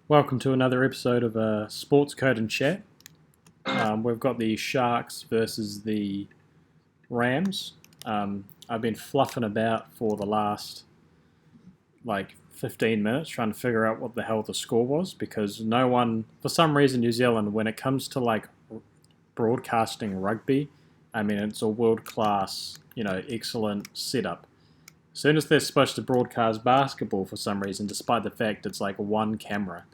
Welcome to another episode of SportsCode and Chat. We've got the Sharks versus the Rams. I've been fluffing about for the last 15 minutes trying to figure out what the hell the score was because no one, for some reason, New Zealand, when it comes to broadcasting rugby, I mean it's a world class, excellent setup. As soon as they're supposed to broadcast basketball for some reason, despite the fact it's like one camera,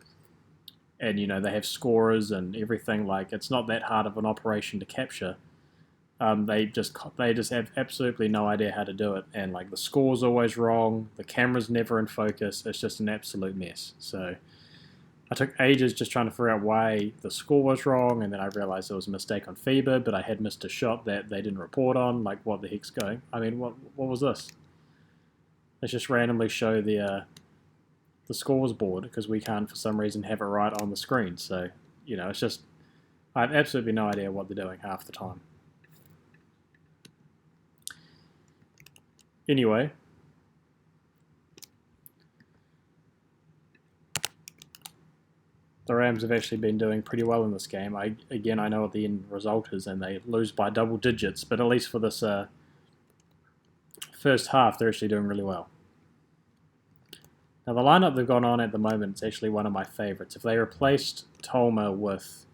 and they have scorers and everything, it's not that hard of an operation to capture. They just have absolutely no idea how to do it, and the score's always wrong. The camera's never in focus. It's just an absolute mess. So I took ages just trying to figure out why the score was wrong, and then I realized there was a mistake on FIBA, but I had missed a shot that they didn't report on. What the heck's going? I mean, what was this? Let's just randomly show the scores board because we can't for some reason have it right on the screen. So it's just I have absolutely no idea what they're doing half the time. Anyway, the Rams have actually been doing pretty well in this game. I know what the end result is, and they lose by double digits, but at least for this first half, they're actually doing really well. Now, the lineup they've got on at the moment is actually one of my favourites. If they replaced Tolma with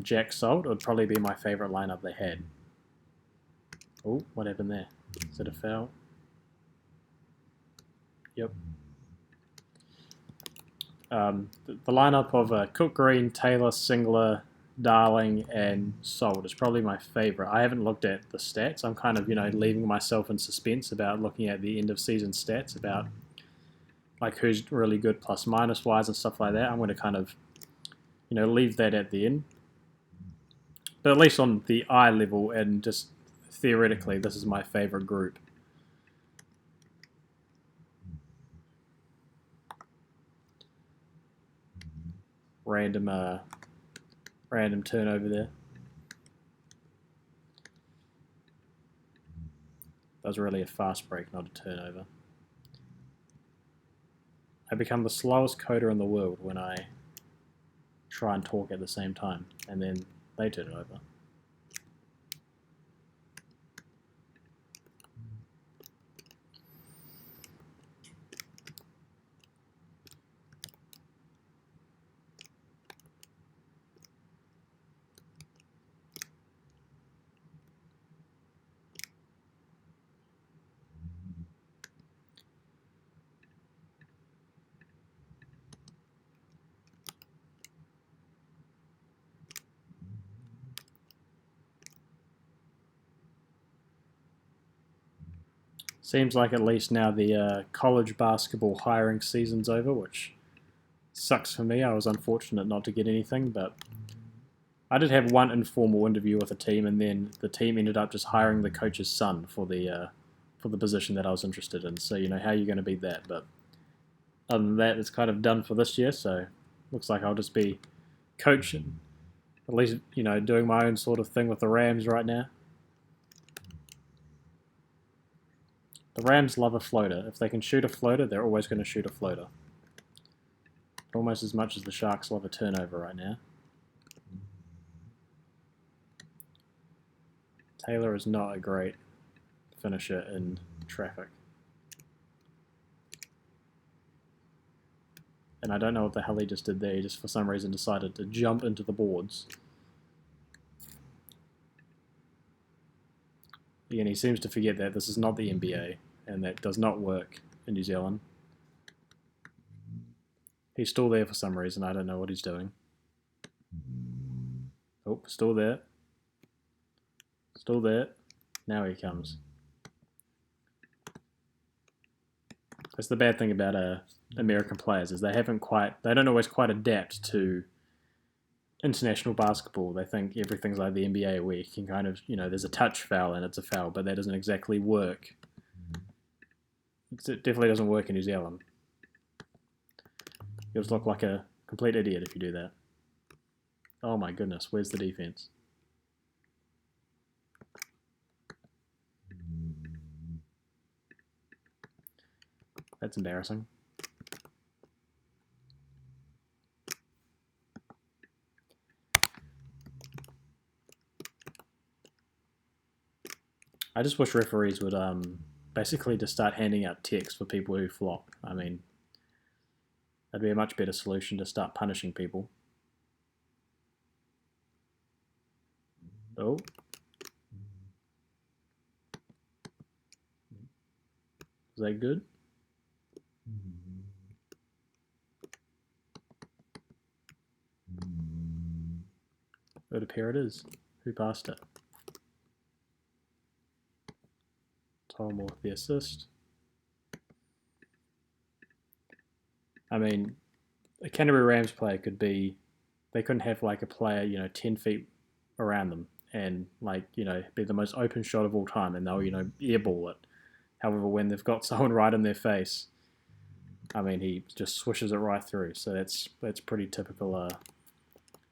Jack Salt, it would probably be my favourite lineup they had. Oh, what happened there? Is it a foul? Yep. The lineup of Cook, Green, Taylor, Singler, Darling, and Salt is probably my favourite. I haven't looked at the stats. I'm kind of, leaving myself in suspense about looking at the end of season stats about who's really good plus minus wise and stuff like that. I'm going to kind of, leave that at the end. But at least on the eye level and just theoretically, this is my favourite group. Random turnover there. That was really a fast break, not a turnover. I become the slowest coder in the world when I try and talk at the same time, and then they turn it over. Seems like at least now the college basketball hiring season's over, which sucks for me. I was unfortunate not to get anything, but I did have one informal interview with a team, and then the team ended up just hiring the coach's son for the position that I was interested in. So how are you going to beat that? But other than that, it's kind of done for this year. So looks like I'll just be coaching, at least doing my own sort of thing with the Rams right now. The Rams love a floater. If they can shoot a floater, they're always going to shoot a floater. Almost as much as the Sharks love a turnover right now. Taylor is not a great finisher in traffic. And I don't know what the hell he just did there. He just for some reason decided to jump into the boards. Again, he seems to forget that this is not the NBA, and that does not work in New Zealand. He's still there for some reason. I don't know what he's doing. Oh, still there. Still there. Now he comes. That's the bad thing about American players is they don't always quite adapt to international basketball. They think everything's like the NBA where you can kind of, there's a touch foul and it's a foul, but that doesn't exactly work. It definitely doesn't work in New Zealand. You just look like a complete idiot if you do that. Oh my goodness, where's the defense? That's embarrassing. I just wish referees would basically just start handing out ticks for people who flop. I mean, that'd be a much better solution to start punishing people. Oh. Is that good? It would appear it is. Who passed it? Tom with the assist. I mean, a Canterbury Rams player could be, they couldn't have like a player, 10 feet around them and be the most open shot of all time and they'll, airball it. However, when they've got someone right in their face, I mean, he just swishes it right through. So that's pretty typical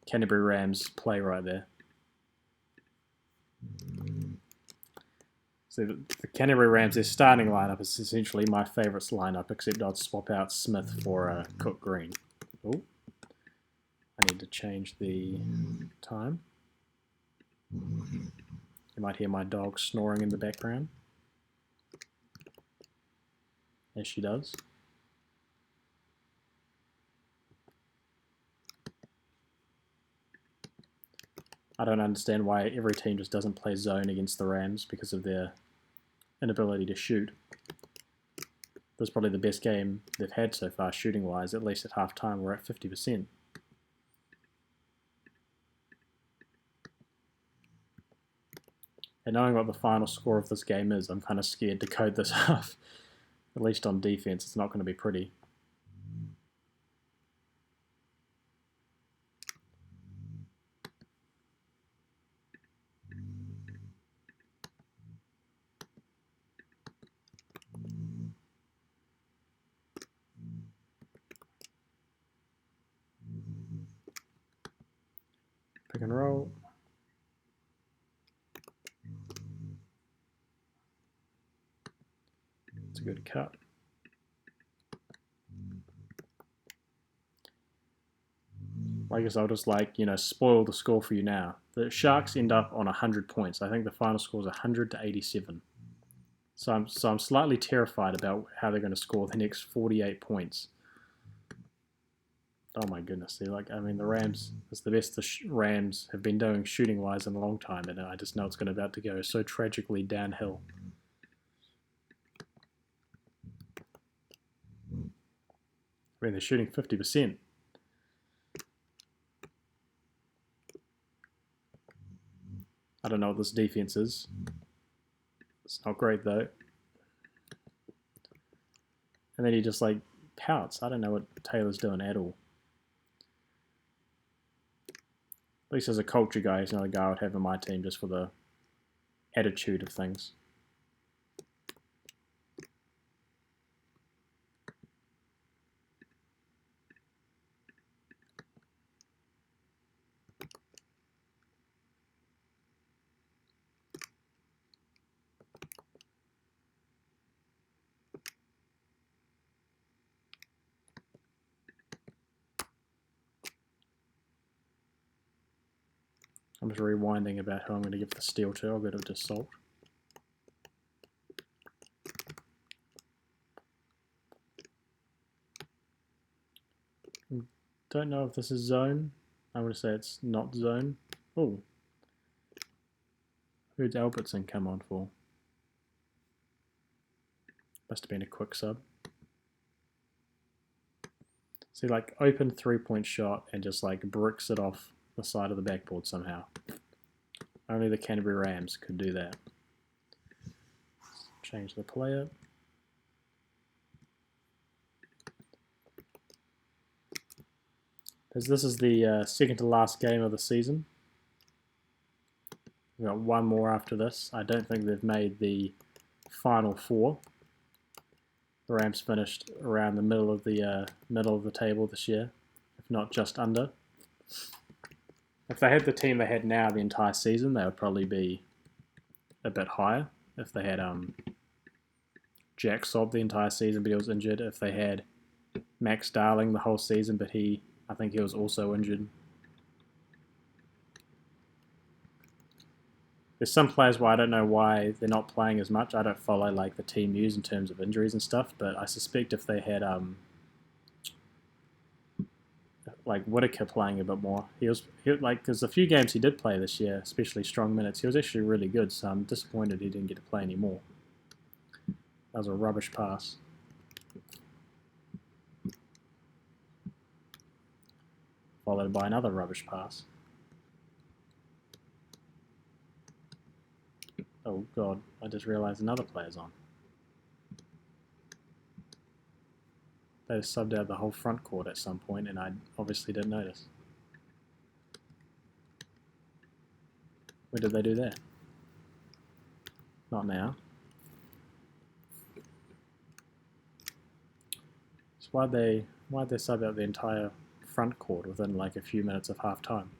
Canterbury Rams play right there. So the Canterbury Rams, their starting lineup is essentially my favourite lineup, except I'd swap out Smith for Cook Green. Oh, I need to change the time. You might hear my dog snoring in the background, as she does. I don't understand why every team just doesn't play zone against the Rams because of their inability to shoot. This is probably the best game they've had so far shooting-wise, at least at halftime we're at 50%. And knowing what the final score of this game is, I'm kind of scared to code this up. At least on defense, it's not going to be pretty. Pick and roll. It's a good cut. I guess I'll just spoil the score for you now. The Sharks end up on 100 points. I think the final score is 100 to 87. So I'm slightly terrified about how they're going to score the next 48 points. Oh my goodness! The Rams is the best the Rams have been doing shooting-wise in a long time, and I just know it's about to go so tragically downhill. I mean, they're shooting 50%. I don't know what this defense is. It's not great though. And then he just pouts. I don't know what Taylor's doing at all. At least as a culture guy, he's not a guy I would have in my team just for the attitude of things. I'm just rewinding about who I'm going to give the steal to. I'll go to Salt. Don't know if this is zone. I'm going to say it's not zone. Oh. Who'd Albertson come on for? Must have been a quick sub. See, open 3-point shot and just bricks it off the side of the backboard somehow. Only the Canterbury Rams could do that. Change the player. As this is the second to last game of the season. We've got one more after this. I don't think they've made the final four. The Rams finished around the middle of the table this year, if not just under. If they had the team they had now the entire season, they would probably be a bit higher. If they had Jack Sob the entire season, but he was injured. If they had Max Darling the whole season, but I think he was also injured. There's some players where I don't know why they're not playing as much. I don't follow like the team news in terms of injuries and stuff, but I suspect if they had like Whitaker playing a bit more, he like because a few games he did play this year, especially strong minutes, he was actually really good. So I'm disappointed he didn't get to play anymore. That was a rubbish pass. Followed by another rubbish pass. Oh god, I just realised another player's on. They just subbed out the whole front court at some point and I obviously didn't notice. Where did they do that? Not now. So why'd they sub out the entire front court within like a few minutes of half time?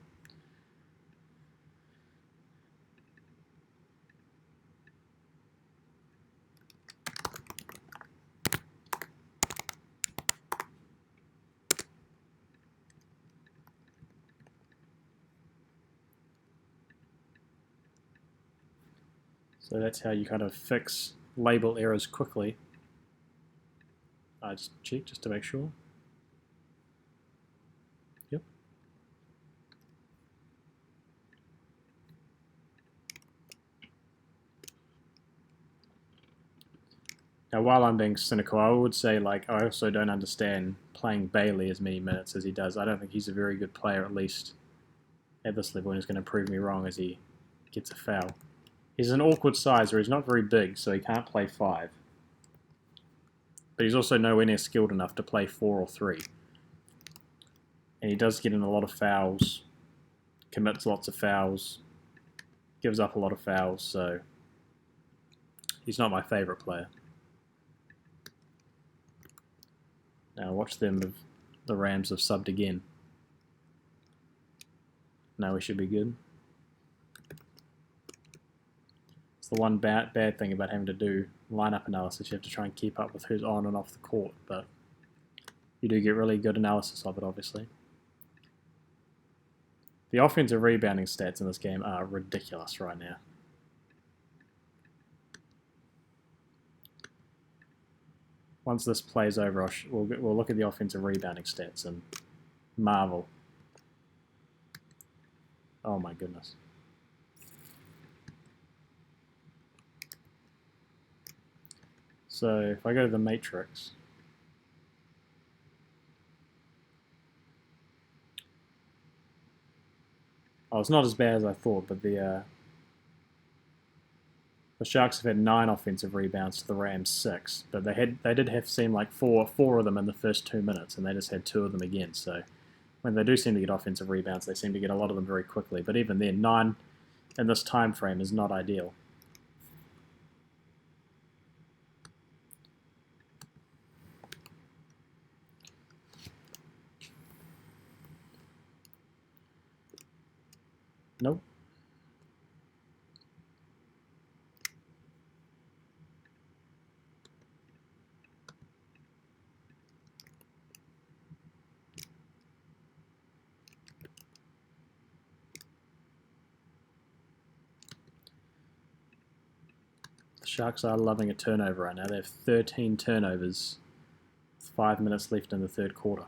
So that's how you kind of fix label errors quickly. I just check just to make sure. Yep. Now, while I'm being cynical, I would say like I also don't understand playing Bailey as many minutes as he does. I don't think he's a very good player, at least at this level, and he's going to prove me wrong as he gets a foul. He's an awkward size where he's not very big, so he can't play 5. But he's also nowhere near skilled enough to play 4 or 3. And he does get in a lot of fouls, commits lots of fouls, gives up a lot of fouls, so he's not my favourite player. Now watch them, the Rams have subbed again. Now we should be good. It's the one bad thing about having to do lineup analysis. You have to try and keep up with who's on and off the court, but you do get really good analysis of it, obviously. The offensive rebounding stats in this game are ridiculous right now. Once this plays over, we'll look at the offensive rebounding stats and marvel. Oh my goodness. So if I go to the matrix, oh, it's not as bad as I thought, but the Sharks have had 9 offensive rebounds to the Rams 6, but they did have seem like four of them in the first 2 minutes, and they just had 2 of them again. So when they do seem to get offensive rebounds, they seem to get a lot of them very quickly. But even then, 9 in this time frame is not ideal. Nope. The Sharks are loving a turnover right now. They have 13 turnovers with 5 minutes left in the third quarter.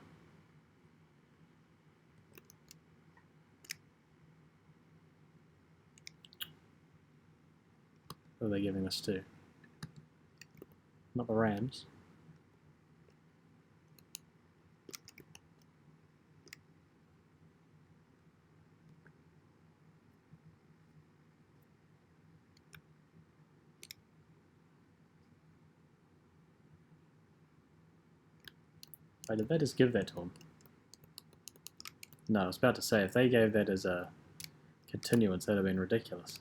Who are they giving this to? Not the Rams. Wait, did they just give that to him? No, I was about to say, if they gave that as a continuance, that would have been ridiculous.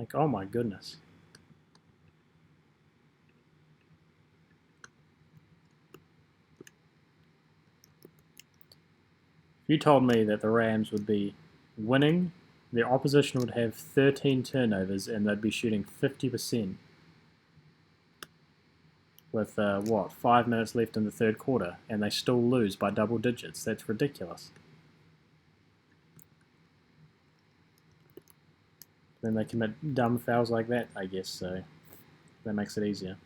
Like, oh my goodness. If you told me that the Rams would be winning, their opposition would have 13 turnovers and they'd be shooting 50% with, 5 minutes left in the third quarter, and they still lose by double digits. That's ridiculous. Then they commit dumb fouls like that, I guess, so that makes it easier.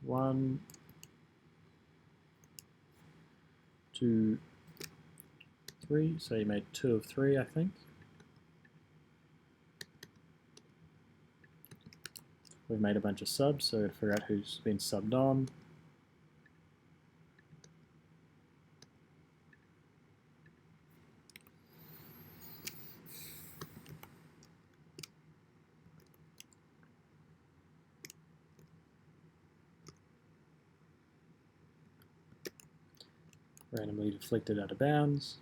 One, two, three. So you made 2 of 3, I think. We've made a bunch of subs, so to figure out who's been subbed on. Randomly deflected out of bounds.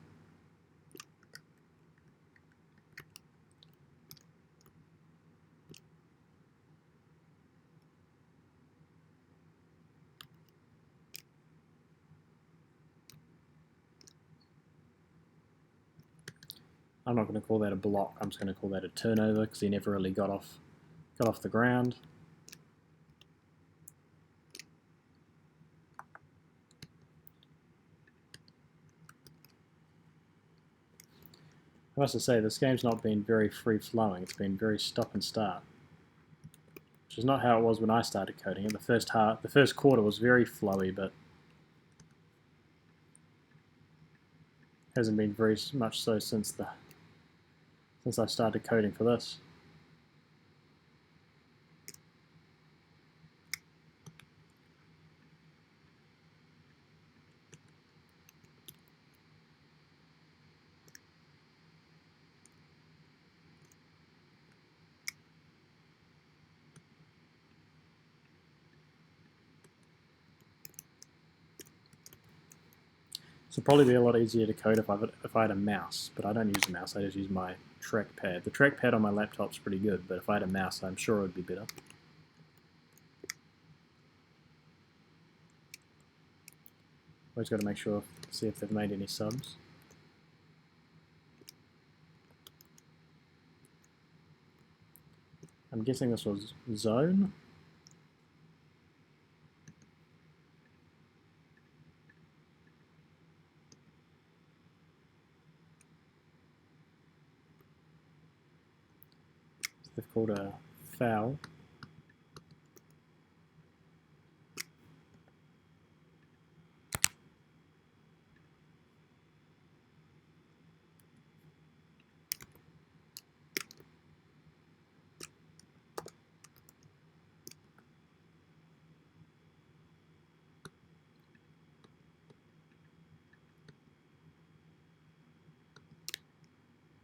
I'm not going to call that a block. I'm just going to call that a turnover because he never really got off the ground. I must say, this game's not been very free-flowing. It's been very stop and start, which is not how it was when I started coding it. The first quarter was very flowy, but hasn't been very much so since I started coding for this. This would probably be a lot easier to code if I had a mouse, but I don't use a mouse, I just use my trackpad. The trackpad on my laptop's pretty good, but if I had a mouse, I'm sure it would be better. Always got to make sure, see if they've made any subs. I'm guessing this was zone. They've called a foul.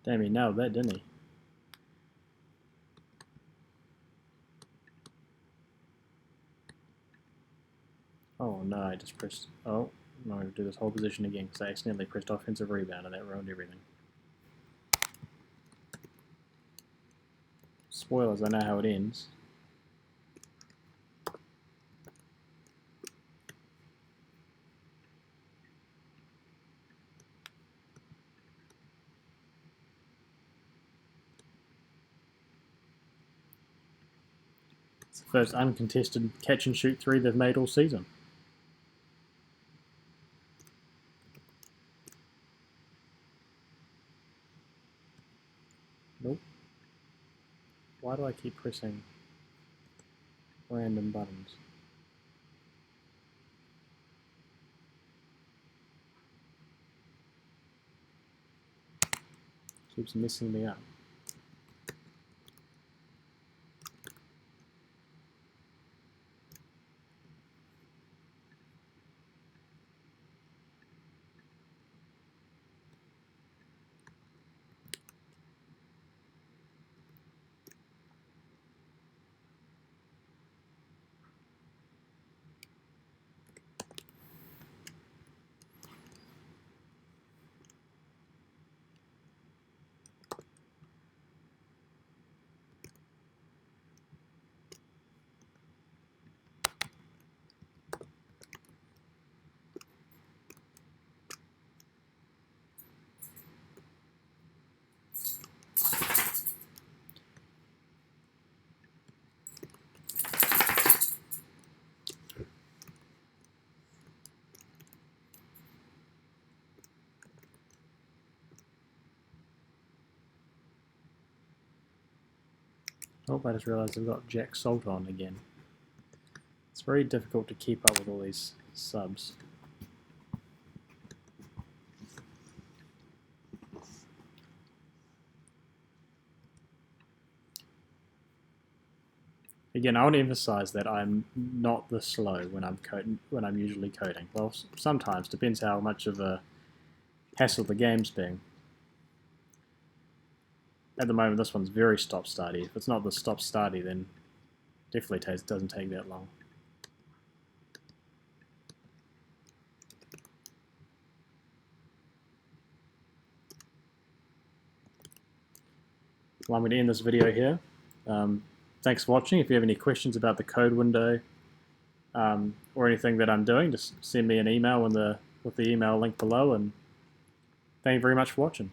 Damn, he nailed that, didn't he? Oh no, I just pressed... Oh, I'm going to do this whole position again because I accidentally pressed offensive rebound and that ruined everything. Spoilers, I know how it ends. It's the first uncontested catch and shoot 3 they've made all season. Nope. Why do I keep pressing random buttons? Keeps messing me up. Oh, I just realised I've got Jack Salt on again. It's very difficult to keep up with all these subs. Again, I want to emphasize that I'm not this slow when I'm usually coding. Well, sometimes, depends how much of a hassle the game's being. At the moment, this one's very stop-starty. If it's not the stop-starty, then definitely doesn't take that long. Well, I'm going to end this video here. Thanks for watching. If you have any questions about the code window or anything that I'm doing, just send me an email with the email link below. And thank you very much for watching.